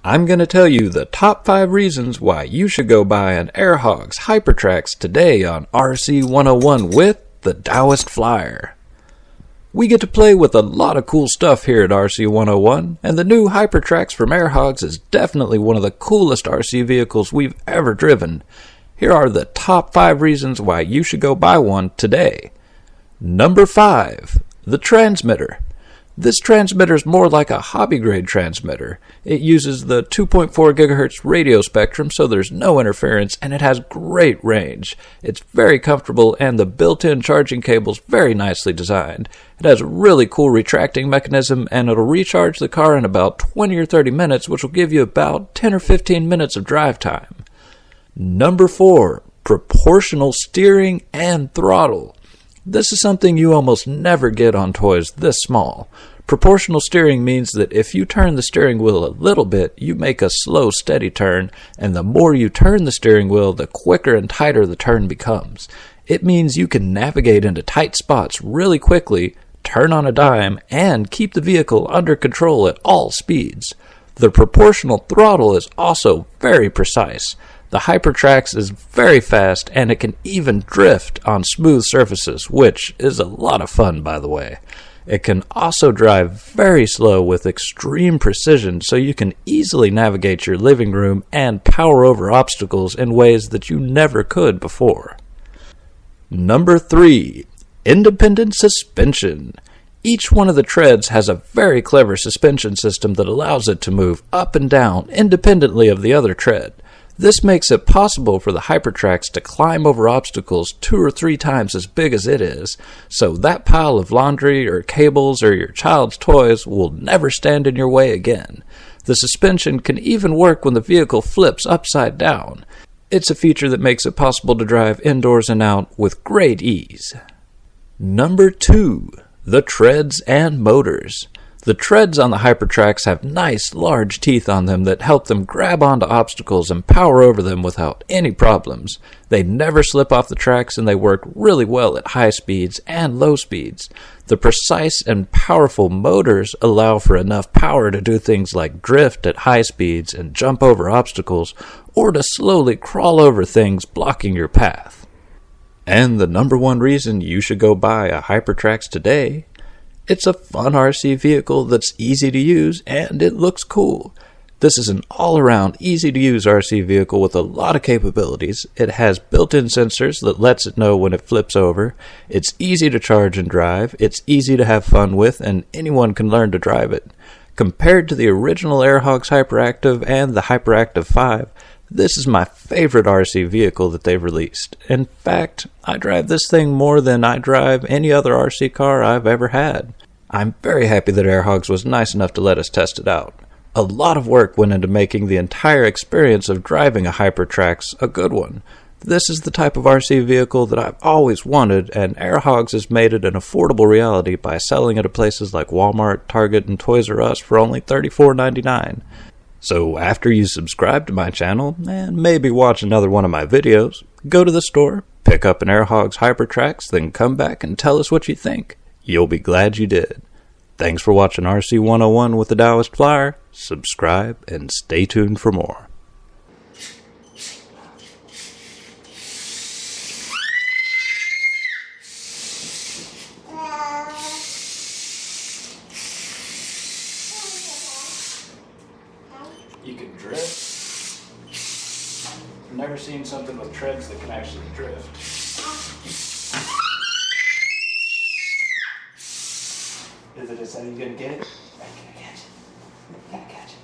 I'm going to tell you the top 5 reasons why you should go buy an Air Hogs Hypertrax today on RC101 with the Taoist Flyer. We get to play with a lot of cool stuff here at RC101, and the new Hypertrax from Air Hogs is definitely one of the coolest RC vehicles we've ever driven. Here are the top 5 reasons why you should go buy one today. Number 5, the transmitter. This transmitter is more like a hobby-grade transmitter. It uses the 2.4 GHz radio spectrum, so there's no interference, and it has great range. It's very comfortable, and the built-in charging cable's very nicely designed. It has a really cool retracting mechanism, and it'll recharge the car in about 20 or 30 minutes, which will give you about 10 or 15 minutes of drive time. Number 4, proportional steering and throttle. This is something you almost never get on toys this small. Proportional steering means that if you turn the steering wheel a little bit, you make a slow, steady turn, and the more you turn the steering wheel, the quicker and tighter the turn becomes. It means you can navigate into tight spots really quickly, turn on a dime, and keep the vehicle under control at all speeds. The proportional throttle is also very precise. The Hypertrax is very fast, and it can even drift on smooth surfaces, which is a lot of fun, by the way. It can also drive very slow with extreme precision, so you can easily navigate your living room and power over obstacles in ways that you never could before. Number 3, independent suspension. Each one of the treads has a very clever suspension system that allows it to move up and down independently of the other tread. This makes it possible for the Hypertrax to climb over obstacles 2 or 3 times as big as it is, so that pile of laundry or cables or your child's toys will never stand in your way again. The suspension can even work when the vehicle flips upside down. It's a feature that makes it possible to drive indoors and out with great ease. Number 2, the treads and motors. The treads on the Hypertrax have nice, large teeth on them that help them grab onto obstacles and power over them without any problems. They never slip off the tracks, and they work really well at high speeds and low speeds. The precise and powerful motors allow for enough power to do things like drift at high speeds and jump over obstacles, or to slowly crawl over things blocking your path. And the number 1 reason you should go buy a Hypertrax today: it's a fun RC vehicle that's easy to use, and it looks cool. This is an all-around, easy-to-use RC vehicle with a lot of capabilities. It has built-in sensors that lets it know when it flips over. It's easy to charge and drive. It's easy to have fun with, and anyone can learn to drive it. Compared to the original Air Hogs Hyperactive and the Hyperactive 5, this is my favorite RC vehicle that they've released. In fact, I drive this thing more than I drive any other RC car I've ever had. I'm very happy that Air Hogs was nice enough to let us test it out. A lot of work went into making the entire experience of driving a Hypertrax a good one. This is the type of RC vehicle that I've always wanted, and Air Hogs has made it an affordable reality by selling it at places like Walmart, Target, and Toys R Us for only $34.99. So after you subscribe to my channel, and maybe watch another one of my videos, go to the store, pick up an Air Hogs Hypertrax, then come back and tell us what you think. You'll be glad you did. Thanks for watching RC101 with the Taoist Flyer. Subscribe and stay tuned for more. You can drift. I've never seen something with treads that can actually drift. Is it just how you gonna get it? I'm gonna catch it. Gotta catch it.